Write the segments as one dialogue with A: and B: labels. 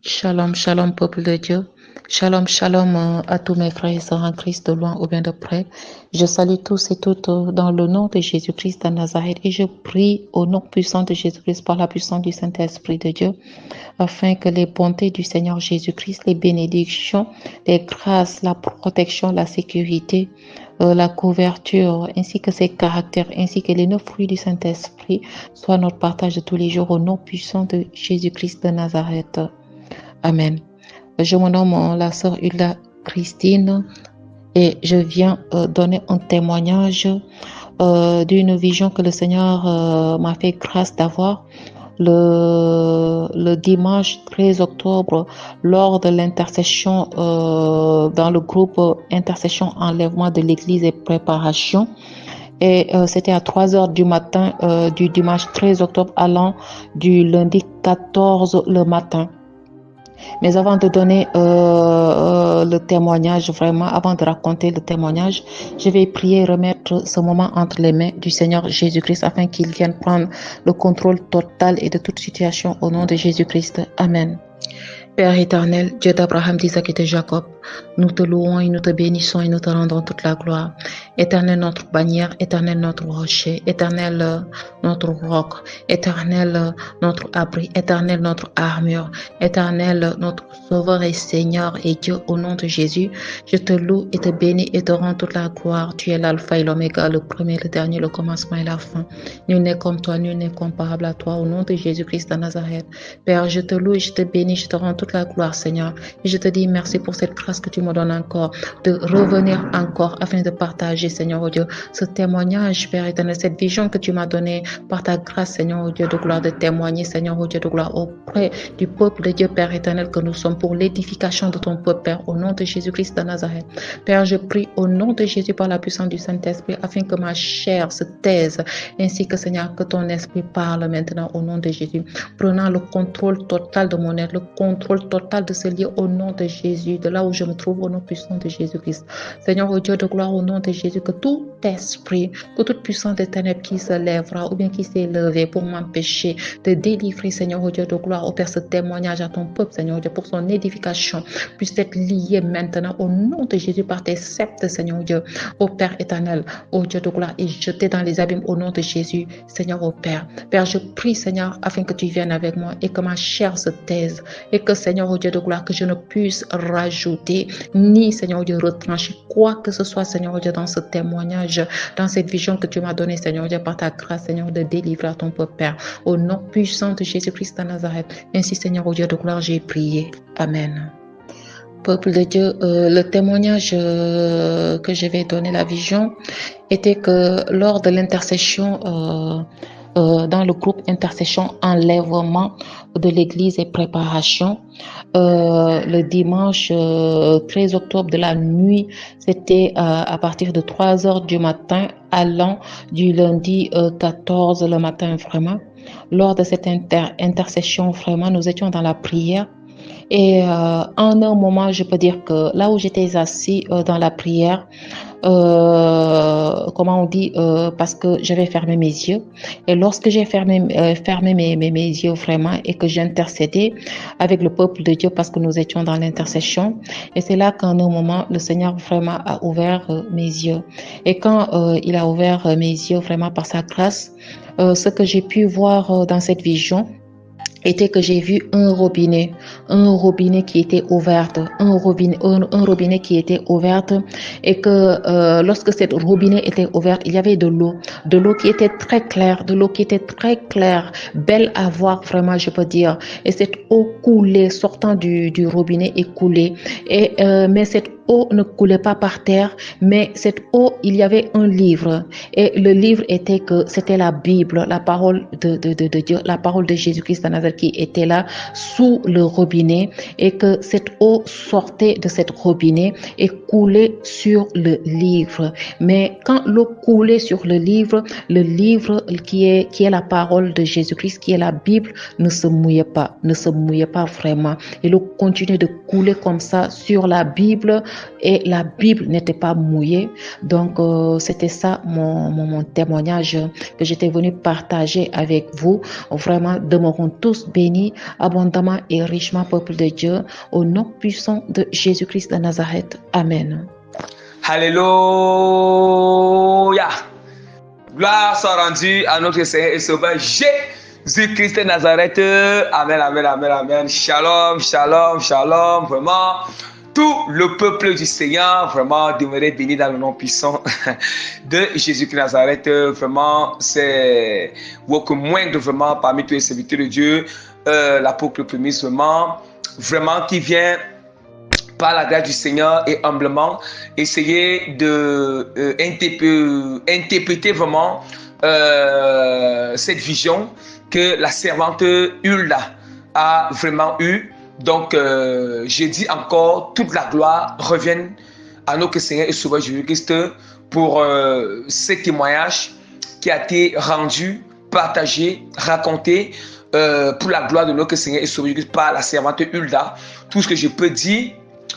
A: Shalom, shalom, peuple de Dieu. Shalom, shalom à tous mes frères et sœurs en Christ, de loin ou bien de près. Je salue tous et toutes dans le nom de Jésus-Christ de Nazareth et je prie au nom puissant de Jésus-Christ par la puissance du Saint-Esprit de Dieu, afin que les bontés du Seigneur Jésus-Christ, les bénédictions, les grâces, la protection, la sécurité, la couverture, ainsi que ses caractères, ainsi que les 9 fruits du Saint-Esprit soient notre partage de tous les jours au nom puissant de Jésus-Christ de Nazareth. Amen. Je me nomme la sœur Hulda Christine et je viens donner un témoignage d'une vision que le Seigneur m'a fait grâce d'avoir le dimanche 13 octobre lors de l'intercession dans le groupe intercession enlèvement de l'église et préparation. Et c'était à 3h du matin du dimanche 13 octobre allant du lundi 14 le matin. Mais avant de donner le témoignage, vraiment, avant de raconter le témoignage, je vais prier et remettre ce moment entre les mains du Seigneur Jésus-Christ afin qu'il vienne prendre le contrôle total et de toute situation au nom de Jésus-Christ. Amen. Père éternel, Dieu d'Abraham, d'Isaac et de Jacob, nous te louons et nous te bénissons et nous te rendons toute la gloire. Éternel notre bannière, éternel notre rocher, éternel notre roc, éternel notre abri, éternel notre armure, éternel notre sauveur et Seigneur et Dieu, au nom de Jésus, je te loue et te bénis et te rends toute la gloire. Tu es l'alpha et l'oméga, le premier, le dernier, le commencement et la fin. Nul n'est comme toi, nul n'est comparable à toi, au nom de Jésus-Christ de Nazareth. Père, je te loue et je te bénis, je te rends toute la gloire, Seigneur. Et je te dis merci pour cette grâce que tu me donnes encore, de revenir encore afin de partager, Seigneur, oh Dieu, ce témoignage, Père éternel, cette vision que tu m'as donnée par ta grâce, Seigneur, oh Dieu de gloire, de témoigner, Seigneur, oh Dieu de gloire, auprès du peuple de Dieu, Père éternel, que nous sommes pour l'édification de ton peuple, Père, au nom de Jésus-Christ de Nazareth. Père, je prie au nom de Jésus par la puissance du Saint-Esprit, afin que ma chair se taise, ainsi que, Seigneur, que ton esprit parle maintenant au nom de Jésus, prenant le contrôle total de mon être, le contrôle total de ce lieu au nom de Jésus, de là où je me trouve au nom puissant de Jésus-Christ. Seigneur, oh Dieu de gloire, au nom de Jésus, que tout esprit, que toute puissance des ténèbres qui se lèvera ou bien qui s'est levé pour m'empêcher de délivrer, Seigneur, oh Dieu de gloire, au Père, ce témoignage à ton peuple, Seigneur, oh Dieu, pour son édification, puisse être lié maintenant au nom de Jésus par tes sceptres, Seigneur, oh Dieu, au Père éternel, oh Dieu de gloire, et jeté dans les abîmes au nom de Jésus, Seigneur, oh Père. Père, je prie, Seigneur, afin que tu viennes avec moi et que ma chair se taise et que, Seigneur, oh Dieu de gloire, que je ne puisse rajouter ni, Seigneur, oh Dieu, retrancher quoi que ce soit, Seigneur, oh Dieu, dans ce témoignage, dans cette vision que tu m'as donnée, Seigneur, oh Dieu, par ta grâce, Seigneur, de délivrer à ton peuple, Père, au nom puissant de Jésus-Christ de Nazareth. Ainsi, Seigneur, oh Dieu de gloire, j'ai prié. Amen. Peuple de Dieu, le témoignage que je vais donner, la vision, était que lors de l'intercession dans le groupe intercession enlèvement de l'église et préparation, le dimanche 13 octobre de la nuit, c'était à partir de 3h du matin allant du lundi 14 le matin, vraiment. Lors de cette intercession, vraiment, nous étions dans la prière. Et en un moment, je peux dire que là où j'étais assis dans la prière, comment on dit, parce que j'avais fermé mes yeux. Et lorsque j'ai fermé mes yeux vraiment et que j'intercédais avec le peuple de Dieu parce que nous étions dans l'intercession, et c'est là qu'en un moment, le Seigneur vraiment a ouvert mes yeux. Et quand il a ouvert mes yeux vraiment par sa grâce, ce que j'ai pu voir dans cette vision, était que j'ai vu un robinet qui était ouvert, un robinet qui était ouvert, et que lorsque cette robinet était ouverte, il y avait de l'eau qui était très claire, belle à voir vraiment, je peux dire. Et cette eau coulait, sortant du robinet et coulait. Et mais cette eau ne coulait pas par terre, mais cette eau, il y avait un livre. Et le livre était que c'était la Bible, la parole de Dieu, la parole de Jésus-Christ de Nazareth qui était là sous le robinet, et que cette eau sortait de cette robinet et coulait sur le livre. Mais quand l'eau coulait sur le livre qui est la parole de Jésus-Christ, qui est la Bible, ne se mouillait pas vraiment. Et l'eau continuait de couler comme ça sur la Bible et la Bible n'était pas mouillée. Donc, c'était ça mon témoignage que j'étais venue partager avec vous. Vraiment, demeurons tous bénis, abondamment et richement, peuple de Dieu, au nom puissant de Jésus-Christ de Nazareth. Amen.
B: Alléluia. Gloire soit rendue à notre Seigneur et Sauveur Jésus-Christ de Nazareth. Amen, amen, amen, amen. Shalom, shalom, shalom. Vraiment, tout le peuple du Seigneur, vraiment, demeurer béni dans le nom puissant de Jésus-Christ de Nazareth. Vraiment, c'est beaucoup moindre, vraiment, parmi tous les serviteurs de Dieu. L'apôtre premier, vraiment, qui vient par la grâce du Seigneur et humblement essayer de interpréter vraiment cette vision que la servante Hulda a vraiment eue. Donc, je dis encore, toute la gloire revienne à notre Seigneur et Sauveur Jésus-Christ pour ce témoignage qui a été rendu, partagé, raconté pour la gloire de notre Seigneur et Sauveur Jésus-Christ par la servante Hulda. Tout ce que je peux dire,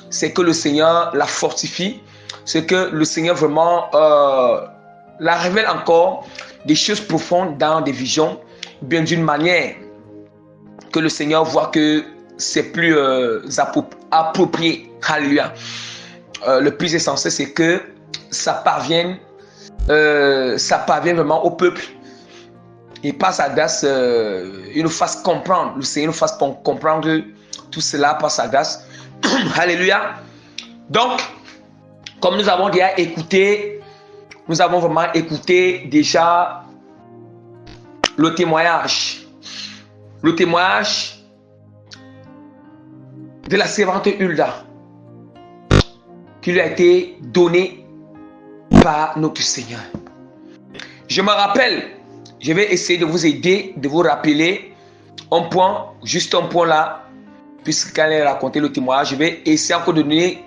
B: c'est que le Seigneur la fortifie, c'est que le Seigneur vraiment la révèle encore des choses profondes dans des visions, bien d'une manière que le Seigneur voit que c'est plus approprié. Alléluia. Le plus essentiel, c'est que ça parvienne vraiment au peuple et par sa grâce, il nous fasse comprendre, le Seigneur nous fasse comprendre tout cela par sa grâce. Alléluia. Donc, comme nous avons déjà écouté, nous avons vraiment écouté déjà le témoignage de la servante Hulda qui lui a été donné par notre Seigneur. Je me rappelle, je vais essayer de vous aider, de vous rappeler un point, juste un point là. Puisque quand elle a raconté le témoignage, je vais essayer encore de donner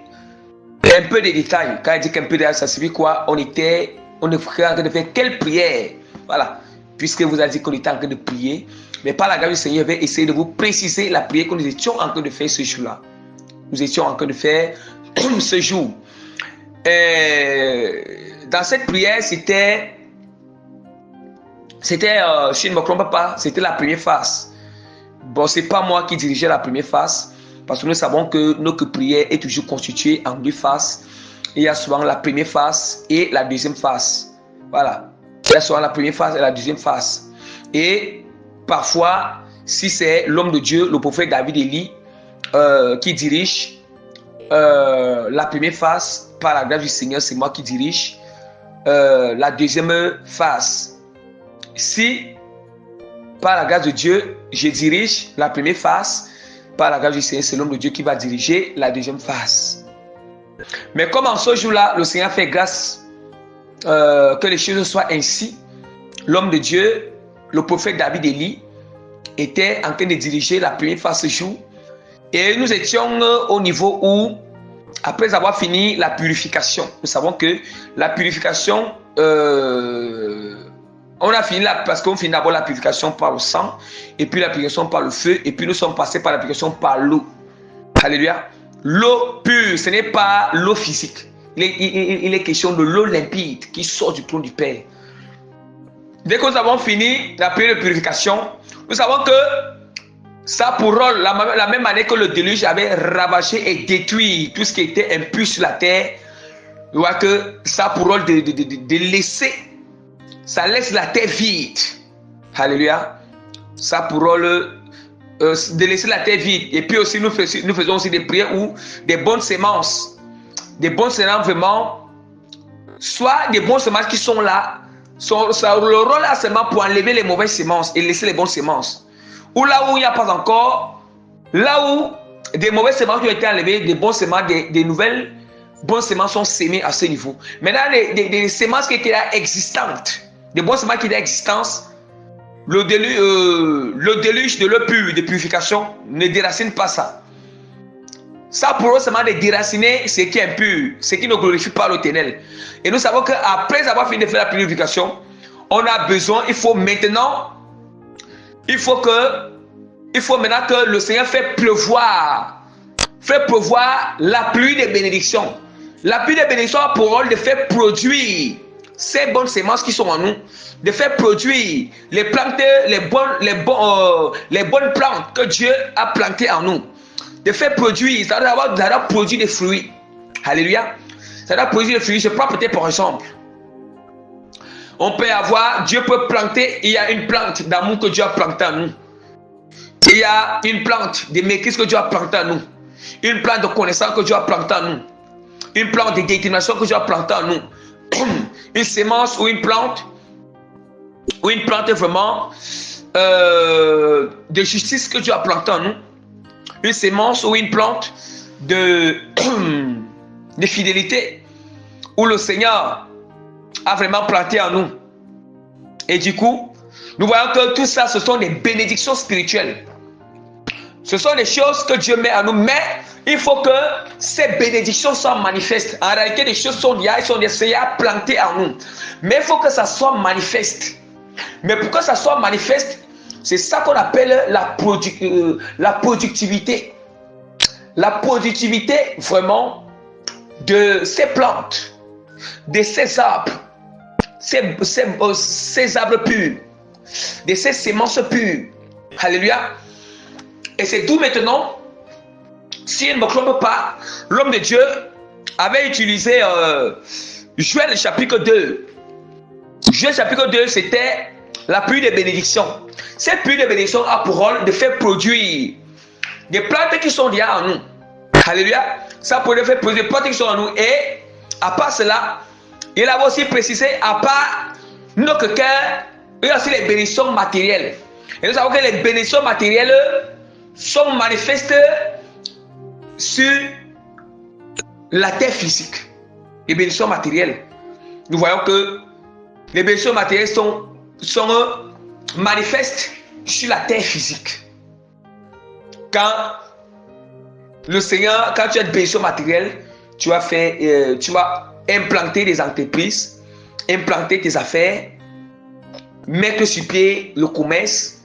B: un peu de détails. Quand elle dit qu'un peu de détails, ça signifie quoi? On était en train de faire quelle prière? Voilà. Puisque vous avez dit qu'on était en train de prier. Mais par la grâce du Seigneur, je vais essayer de vous préciser la prière que nous étions en train de faire ce jour-là. Nous étions en train de faire ce jour. Dans cette prière, c'était, si je ne me trompe pas, c'était la première phase. Bon, ce n'est pas moi qui dirigeais la première phase, parce que nous savons que notre prière est toujours constituée en deux phases. Il y a souvent la première phase et la deuxième phase. Voilà. Il y a souvent la première phase et la deuxième phase. Et parfois, si c'est l'homme de Dieu, le prophète David Élie, qui dirige la première phase, par la grâce du Seigneur, c'est moi qui dirige la deuxième phase. Si par la grâce de Dieu, je dirige la première phase. Par la grâce du Seigneur, c'est l'homme de Dieu qui va diriger la deuxième phase. Mais comme en ce jour-là, le Seigneur fait grâce que les choses soient ainsi, l'homme de Dieu, le prophète David Élie, était en train de diriger la première phase ce jour. Et nous étions au niveau où, après avoir fini la purification, nous savons que la purification... on a fini parce qu'on finit d'abord la purification par le sang, et puis la purification par le feu, et puis nous sommes passés par la purification par l'eau. Alléluia. L'eau pure, ce n'est pas l'eau physique. Il est question de l'eau limpide qui sort du trône du Père. Dès que nous avons fini la prière de purification, nous savons que ça pour rôle, la même année que le déluge avait ravagé et détruit tout ce qui était impur sur la terre, on voit que ça pour rôle de laisser. Ça laisse la terre vide. Alléluia. Ça pour rôle de laisser la terre vide. Et puis aussi, nous faisons aussi des prières où des bonnes semences. Des bonnes semences vraiment. Soit des bonnes semences qui sont là. Le rôle là seulement pour enlever les mauvaises semences et laisser les bonnes semences. Ou là où il n'y a pas encore. Là où des mauvaises semences qui ont été enlevées, des bonnes semences, des nouvelles bonnes semences sont sémées à ce niveau. Maintenant, des semences qui étaient là existantes. Des bonnes semences qui étaient existantes, le déluge de l'eau pure, de purification, ne déracine pas ça. Ça pour eux, seulement de déraciner ce qui est impur, ce qui ne glorifie pas l'Éternel. Et nous savons qu'après avoir fini de faire la purification, on a besoin, il faut maintenant que le Seigneur fait pleuvoir la pluie des bénédictions. La pluie de bénédiction a pour rôle de faire produire ces bonnes semences qui sont en nous, de faire produire les plantes, les bonnes plantes que Dieu a plantées en nous, de faire produire, ça doit produire des fruits. Alléluia. Ça doit produire des fruits. Je prends peut-être par exemple. On peut avoir, Dieu peut planter, il y a une plante d'amour que Dieu a plantée en nous. Il y a une plante de maîtrise que Dieu a plantée en nous. Une plante de connaissance que Dieu a plantée en nous. Une plante de détermination que Dieu a plantée en nous. Une semence ou une plante vraiment de justice que Dieu a plantée en nous. Une semence ou une plante de fidélité où le Seigneur a vraiment planté en nous. Et du coup, nous voyons que tout ça, ce sont des bénédictions spirituelles. Ce sont des choses que Dieu met en nous, mais il faut que ces bénédictions soient manifestes. En réalité, les choses sont déjà plantées en nous. Mais il faut que ça soit manifeste. Mais pour que ça soit manifeste, c'est ça qu'on appelle la productivité. La productivité vraiment de ces plantes, de ces arbres, ces arbres purs, de ces semences pures. Alléluia. Et c'est tout maintenant, si je ne me trompe pas, l'homme de Dieu avait utilisé Joël chapitre 2. Joël chapitre 2, c'était la pluie de bénédiction. Cette pluie de bénédiction a pour rôle de faire produire des plantes qui sont déjà en nous. Alléluia. Ça pourrait faire produire des plantes qui sont en nous. Et à part cela, il avait aussi précisé, à part notre cœur, il y a aussi les bénédictions matérielles. Et nous savons que les bénédictions matérielles sont manifestes sur la terre physique. Les bénédictions matérielles. Nous voyons que les bénédictions matérielles sont manifestes sur la terre physique. Quand le Seigneur, quand tu as des bénédictions matérielles, tu vas implanter des entreprises, implanter tes affaires, mettre sur pied le commerce,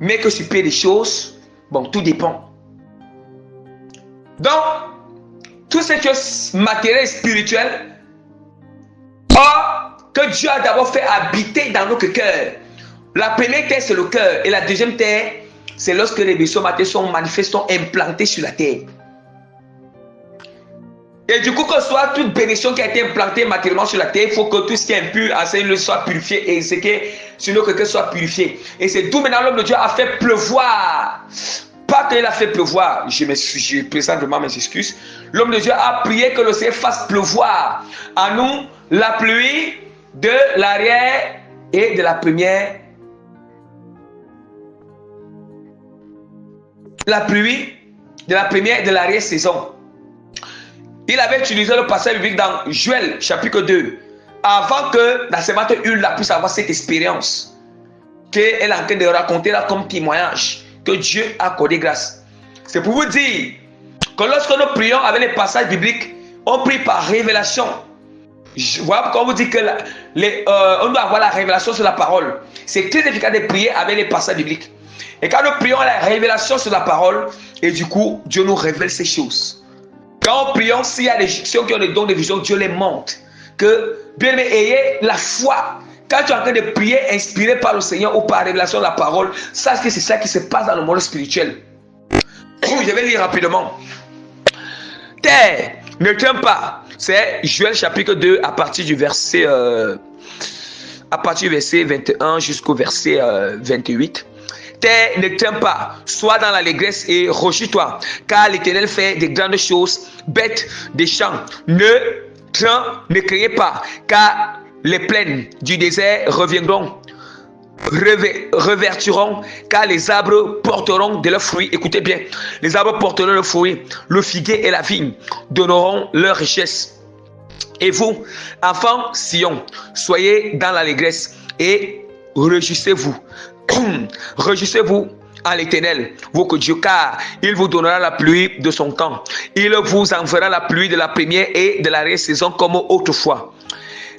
B: mettre sur pied des choses. Bon, tout dépend. Donc, toutes ces choses matérielles et spirituelles, que Dieu a d'abord fait habiter dans notre cœur. La première terre, c'est le cœur. Et la deuxième terre, c'est lorsque les bénédictions matérielles sont manifestes, sont implantées sur la terre. Et du coup, que soit toute bénédiction qui a été implantée matériellement sur la terre, il faut que tout ce qui est impur à Seigneur soit purifié et ce qui est sur notre cœur soit purifié. Et c'est d'où maintenant l'homme de Dieu a fait pleuvoir. Pas qu'il a fait pleuvoir, je présente vraiment mes excuses. L'homme de Dieu a prié que le Seigneur fasse pleuvoir à nous la pluie de l'arrière et de la première. La pluie de la première et de l'arrière saison. Il avait utilisé le passage biblique dans Joël chapitre 2 avant que la servante Hulda puisse avoir cette expérience qu'elle est en train de raconter là comme témoignage que Dieu a accordé grâce. C'est pour vous dire que lorsque nous prions avec les passages bibliques, on prie par révélation. Voilà pourquoi on vous dit que on doit avoir la révélation sur la parole. C'est très efficace de prier avec les passages bibliques. Et quand nous prions la révélation sur la parole, et du coup, Dieu nous révèle ces choses. Quand on prions, s'il y a des gens qui ont des dons de vision, Dieu les montre. Que, bien aimé, ayez la foi. Quand tu es en train de prier, inspiré par le Seigneur ou par révélation de la parole, sache que c'est ça qui se passe dans le monde spirituel. Je vais lire rapidement. Terre, ne crains pas. C'est Joël chapitre 2 à partir du verset 21 jusqu'au verset 28. Terre, ne crains pas, sois dans l'allégresse et réjouis-toi, car l'Éternel fait de grandes choses. Bêtes des champs, ne craignez pas, car les plaines du désert reviendront, revertiront, car les arbres porteront de leurs fruits. Écoutez bien, les arbres porteront leurs fruits, le figuier et la vigne donneront leur richesse. Et vous, enfants Sion, soyez dans l'allégresse et réjouissez-vous. Réjouissez-vous en l'Éternel, votre Dieu, car il vous donnera la pluie de son temps. Il vous enverra la pluie de la première et de l'arrière saison comme autrefois.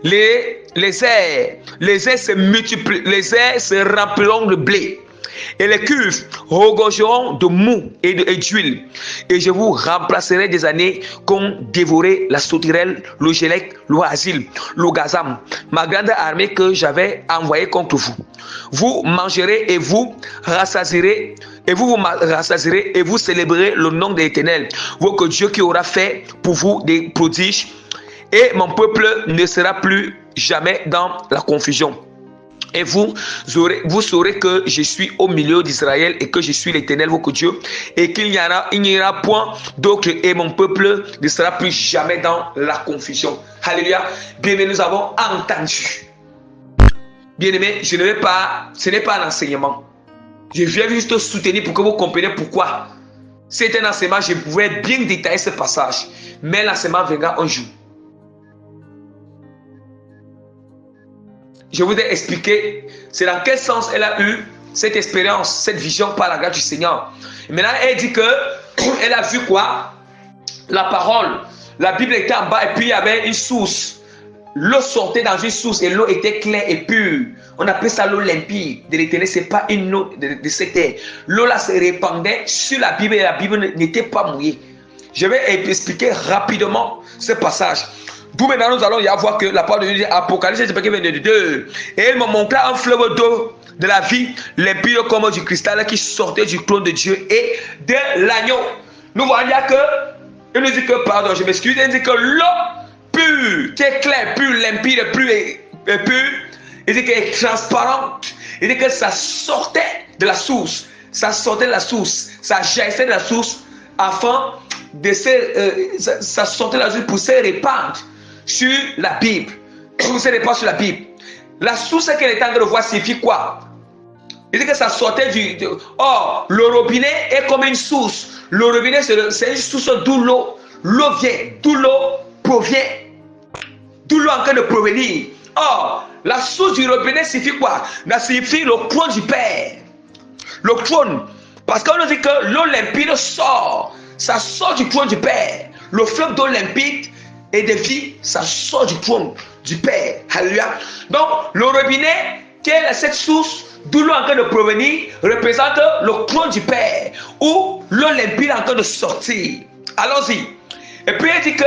B: Les airs se multiplient, les airs se rempliront de blé et les cuves regorgeront de mou et d'huile. Et je vous remplacerai des années qu'ont dévoré la sauterelle, le gélec, l'oasil, le gazam, ma grande armée que j'avais envoyée contre vous. Vous mangerez et vous rassasierez, et vous rassasierez et vous célébrerez le nom de l'Éternel, votre Dieu qui aura fait pour vous des prodiges, et mon peuple ne sera plus jamais dans la confusion. Et vous saurez que je suis au milieu d'Israël et que je suis l'Éternel, votre Dieu, et qu'il n'y aura point d'autre, et mon peuple ne sera plus jamais dans la confusion. Alléluia. Bien-aimés, nous avons entendu. Bien-aimés, ce n'est pas un enseignement. Je viens juste soutenir pour que vous compreniez pourquoi. C'est un enseignement, je pouvais bien détailler ce passage, mais l'enseignement viendra un jour. Je vous ai expliqué, c'est dans quel sens elle a eu cette expérience, cette vision par la grâce du Seigneur. Et maintenant, elle dit que elle a vu quoi? La parole. La Bible était en bas et puis il y avait une source. L'eau sortait dans une source et l'eau était claire et pure. On appelle ça l'eau limpide de l'Éternel. Ce n'est pas une eau de cette terre. L'eau là se répandait sur la Bible et la Bible n'était pas mouillée. Je vais expliquer rapidement ce passage. D'où maintenant nous allons y avoir que la parole de Dieu dit Apocalypse chapitre 22. Et il me montra un fleuve d'eau de la vie, limpide comme du cristal qui sortait du trône de Dieu et de l'agneau. Nous voyons que, il nous dit que, pardon, je m'excuse, il dit que l'eau pure, qui est claire, pure, limpide, pure, il dit qu'elle est transparente. Il dit que ça sortait de la source. Ça sortait de la source. Ça jaillissait de la source afin de ça sortait de la source pour se répandre sur la Bible. Pour se répandre sur la Bible. La source qu'elle est en train de voir signifie quoi? Il dit que ça sortait Or, le robinet est comme une source. Le robinet, c'est une source d'où l'eau vient, d'où l'eau provient, d'où l'eau en train de provenir. Or, la source du robinet signifie quoi? Ça signifie le trône du Père. Le trône. Parce qu'on nous dit que l'eau limpide sort. Ça sort du trône du Père. Le fleuve d'eau limpide et de vie, ça sort du trône du Père. Alléluia. Donc, le robinet, qui est cette source d'où l'eau en train de provenir, représente le trône du Père, où l'eau limpide est en train de sortir. Allons-y. Et puis, il dit que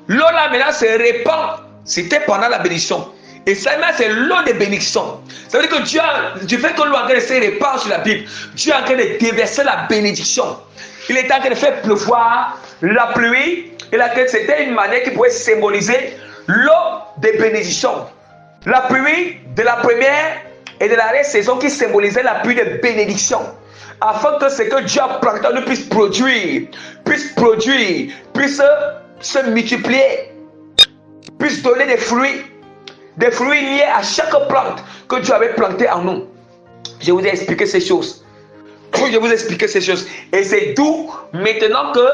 B: l'eau là maintenant se répand. C'était pendant la bénédiction. Et ça, c'est l'eau de bénédiction. Ça veut dire que Dieu, du fait que l'eau en train de se répandre sur la Bible, Dieu est en train de déverser la bénédiction. Il est en train de faire pleuvoir la pluie. Et c'était une manière qui pouvait symboliser l'eau de bénédiction. La pluie de la première et de la saison qui symbolisait la pluie de bénédiction. Afin que ce que Dieu a planté en nous puisse produire, puisse se multiplier, puisse donner des fruits liés à chaque plante que Dieu avait plantée en nous. Je vous ai expliqué ces choses. Et c'est d'où maintenant que,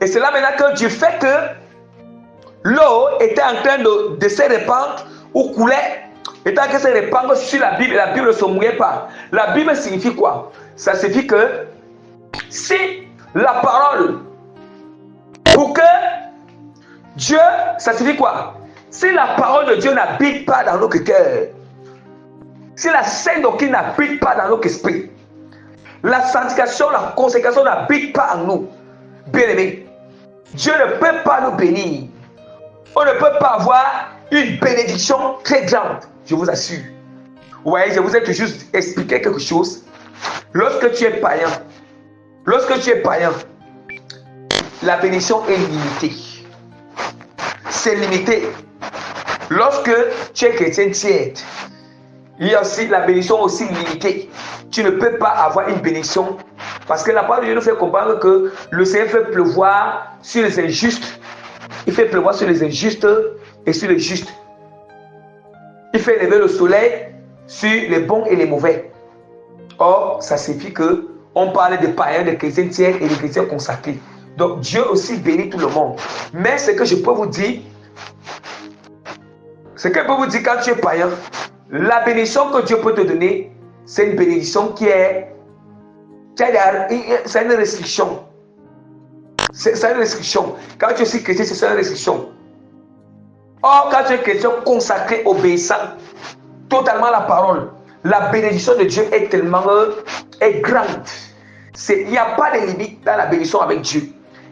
B: et c'est là maintenant que Dieu fait que l'eau était en train de se répandre ou coulait, était en train de se répandre sur la Bible, et la Bible ne se mouillait pas. La Bible signifie quoi? Ça signifie que si la parole, pour que Dieu, ça signifie quoi? Si la parole de Dieu n'habite pas dans notre cœur, si la sainte doctrine n'habite pas dans notre esprit, la sanctification, la consécration n'habite pas en nous, bien aimés, Dieu ne peut pas nous bénir. On ne peut pas avoir une bénédiction très grande, je vous assure. Vous voyez, je vous ai juste expliqué quelque chose. Lorsque tu es païen, la bénédiction est limitée. C'est limité. Lorsque tu es chrétien tiède, il y a aussi la bénédiction aussi limitée. Tu ne peux pas avoir une bénédiction parce que la parole de Dieu nous fait comprendre que le Seigneur fait pleuvoir sur les injustes. Il fait pleuvoir sur les injustes et sur les justes. Il fait lever le soleil sur les bons et les mauvais. Or, ça signifie que on parle de païens, de chrétiens tiers et de chrétiens consacrés. Donc, Dieu aussi bénit tout le monde. Mais ce que je peux vous dire, quand tu es païen, la bénédiction que Dieu peut te donner, c'est une bénédiction qui est... C'est une restriction. C'est une restriction. Quand tu es aussi chrétien, c'est une restriction. Or, quand tu es chrétien consacré, obéissant, totalement à la parole, la bénédiction de Dieu est tellement est grande. Il n'y a pas de limite dans la bénédiction avec Dieu.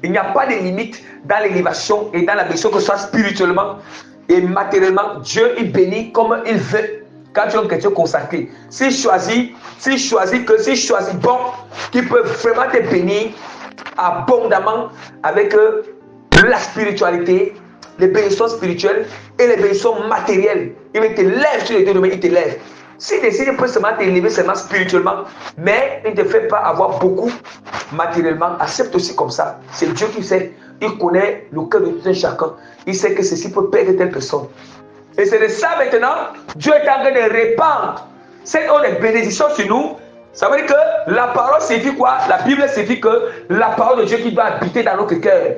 B: Il n'y a pas de limite dans l'élévation et dans la bénédiction, que ce soit spirituellement et matériellement. Dieu, il bénit comme il veut quand tu es un chrétien consacré. S'il choisit bon, qu'il peut vraiment te bénir abondamment avec la spiritualité, les bénédictions spirituelles et les bénédictions matérielles. Il te lève sur les deux domaines, il te lève. S'il décide, il peut seulement t'élever seulement spirituellement, mais il ne te fait pas avoir beaucoup matériellement. Accepte aussi comme ça. C'est Dieu qui sait. Il connaît le cœur de tout un chacun. Il sait que ceci peut perdre telle personne. Et c'est de ça maintenant, Dieu est en train de répandre cette eau de bénédiction sur nous. Ça veut dire que la parole signifie quoi? La Bible signifie que la parole de Dieu qui doit habiter dans notre cœur.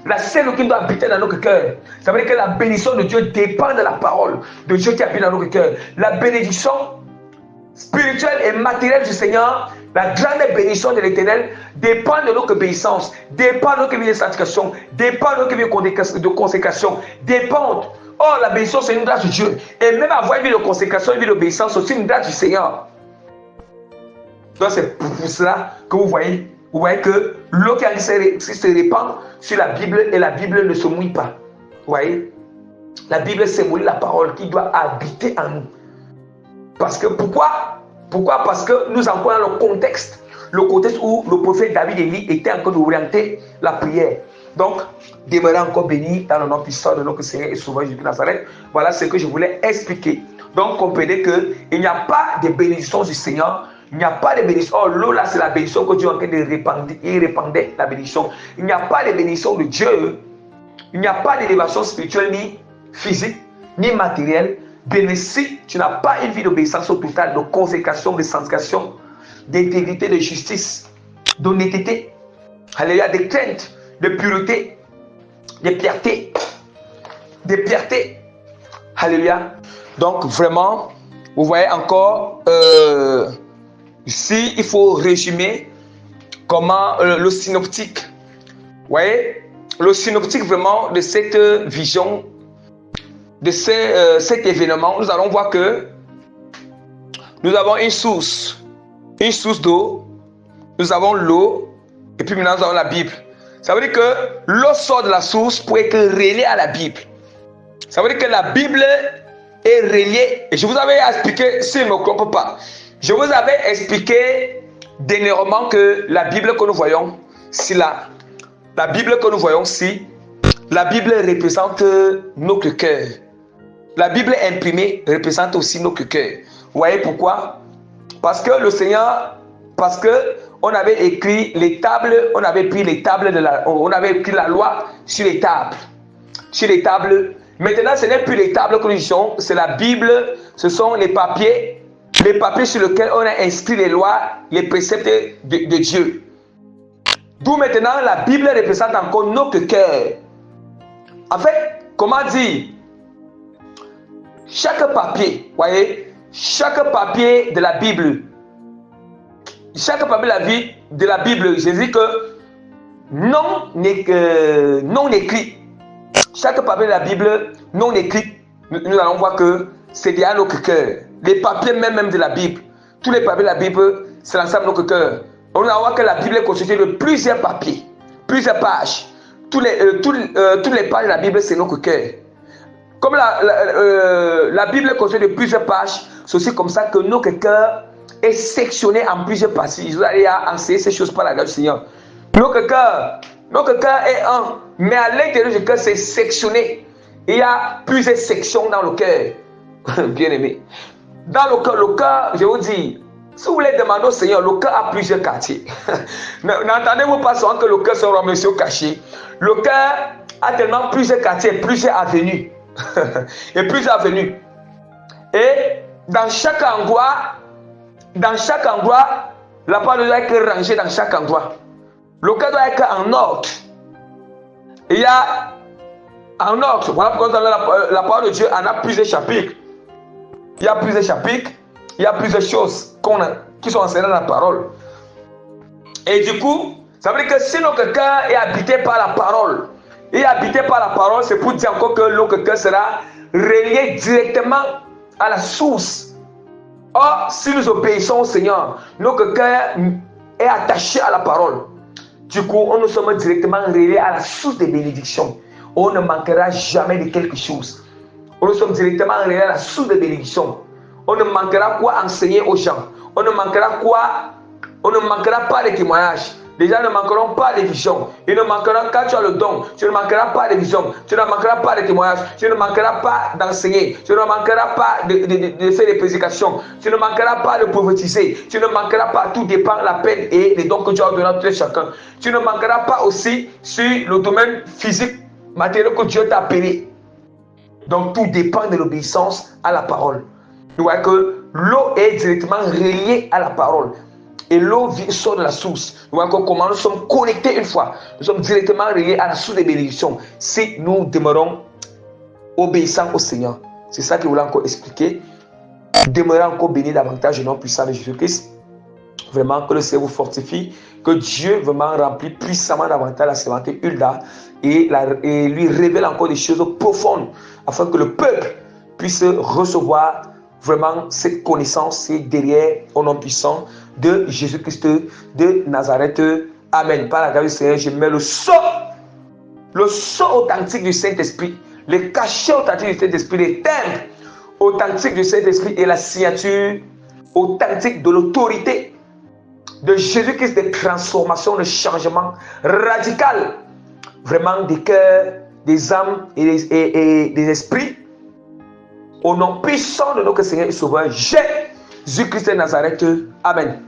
B: La celle qui doit habiter dans notre cœur. Ça veut dire que la bénédiction de Dieu dépend de la parole de Dieu qui habite dans notre cœur. La bénédiction spirituelle et matérielle du Seigneur, la grande bénédiction de l'Éternel dépend de notre obéissance, dépend de notre vie de sanctification, dépend de notre vie de consécration, dépend. Oh, la bénédiction, c'est une grâce de Dieu. Et même avoir une vie de consécration, une vie d'obéissance, c'est aussi une grâce du Seigneur. Donc, c'est pour cela que vous voyez que l'eau qui se répand sur la Bible et la Bible ne se mouille pas. Vous voyez? La Bible symbolise la parole qui doit habiter en nous. Parce que pourquoi? Parce que nous avons le contexte où le prophète David Élie était en train d'orienter la prière. Donc, demeurez encore béni dans le nom puissant de notre Seigneur et Sauveur Jésus de Nazareth. Voilà ce que je voulais expliquer. Donc, comprenez qu'il n'y a pas de bénédiction du Seigneur. Il n'y a pas de bénédiction. Oh, l'eau là, c'est la bénédiction que Dieu est en train de répandre. Il répandait la bénédiction. Il n'y a pas de bénédiction de Dieu. Il n'y a pas d'élévation spirituelle, ni physique, ni matérielle. Bien, si tu n'as pas une vie d'obéissance totale, de consécration, de sanctification, d'intégrité, de justice, d'honnêteté, alléluia, de crainte, de pureté, de pierté, alléluia. Donc vraiment, vous voyez encore, ici il faut résumer comment le synoptique, vous voyez, le synoptique vraiment de cette vision, de cet événement. Nous allons voir que nous avons une source d'eau, nous avons l'eau, et puis maintenant nous avons la Bible. Ça veut dire que l'eau sort de la source pour être reliée à la Bible. Ça veut dire que la Bible est reliée. Et je vous avais expliqué, s'il ne me trompe pas, je vous avais expliqué dernièrement que la Bible que nous voyons, la Bible que nous voyons ici, la Bible représente notre cœur. La Bible imprimée représente aussi notre cœur. Vous voyez pourquoi? Parce que le Seigneur, on avait écrit les tables, on avait pris les tables on avait écrit la loi sur les tables. Maintenant, ce n'est plus les tables que nous disons, c'est la Bible, ce sont les papiers sur lesquels on a inscrit les lois, les préceptes de Dieu. D'où maintenant la Bible représente encore notre cœur. En fait, comment dire? Chaque papier, voyez, chaque papier de la Bible, je dis que non écrit. Chaque papier de la Bible non écrit, nous allons voir que c'est derrière notre cœur. Les papiers même de la Bible, tous les papiers de la Bible, c'est l'ensemble de notre cœur. On va voir que la Bible est constituée de plusieurs papiers, plusieurs pages. Toutes les pages de la Bible, c'est notre cœur. Comme la Bible est constituée de plusieurs pages, c'est aussi comme ça que notre cœur est sectionné en plusieurs parties. Je vous ai enseigné ces choses par la grâce du Seigneur. Notre cœur est un, mais à l'intérieur du cœur, c'est sectionné. Il y a plusieurs sections dans le cœur. Bien aimé. Dans le cœur, je vous dis, si vous voulez demander au Seigneur, le cœur a plusieurs quartiers. N'entendez-vous pas souvent que le cœur sera monsieur caché? Le cœur a tellement plusieurs quartiers, plusieurs avenues. Et plusieurs avenues. Et dans chaque endroit, la parole doit être rangée dans chaque endroit. Le cœur doit être en ordre. Il y a en ordre. Voilà pourquoi la parole de Dieu en a plusieurs chapitres. Il y a plusieurs chapitres. Il y a plusieurs choses qui sont enseignées dans la parole. Et du coup, ça veut dire que si notre cœur est habité par la parole, c'est pour dire encore que notre cœur sera relié directement à la source. Or, si nous obéissons au Seigneur, notre cœur est attaché à la parole. Du coup, nous sommes directement reliés à la source des bénédictions. On ne manquera jamais de quelque chose. Nous sommes directement reliés à la source des bénédictions. On ne manquera quoi enseigner aux gens. On ne manquera pas de témoignages. Les gens ne manqueront pas de visions. Ils ne manqueront, quand tu as le don, tu ne manqueras pas de visions. Tu ne manqueras pas de témoignages. Tu ne manqueras pas d'enseigner. Tu ne manqueras pas de faire des prédications. Tu ne manqueras pas de prophétiser. Tu ne manqueras pas. Tout dépend de la peine et les dons que tu as donné à tout chacun. Tu ne manqueras pas aussi sur le domaine physique, matériel que Dieu t'a appelé. Donc tout dépend de l'obéissance à la parole. Nous voyons que l'eau est directement reliée à la parole. Et l'eau sort de la source. Nous voyons comment nous sommes connectés une fois. Nous sommes directement reliés à la source des bénédictions. Si nous demeurons obéissants au Seigneur. C'est ça que je voulais encore expliquer. Demeurez encore bénis davantage au nom puissant de Jésus-Christ. Vraiment que le Seigneur vous fortifie. Que Dieu vraiment remplit puissamment davantage la servante Hulda. Et lui révèle encore des choses profondes. Afin que le peuple puisse recevoir vraiment cette connaissance et derrière au nom puissant de Jésus-Christ de Nazareth. Amen. Par la grâce du Seigneur, je mets le sceau authentique du Saint-Esprit, le cachet authentique du Saint-Esprit, les timbres authentiques du Saint-Esprit et la signature authentique de l'autorité de Jésus-Christ, de transformation, de changement radical, vraiment des cœurs, des âmes et des esprits. Au nom puissant de notre Seigneur et Sauveur, Jésus-Christ de Nazareth. Amen.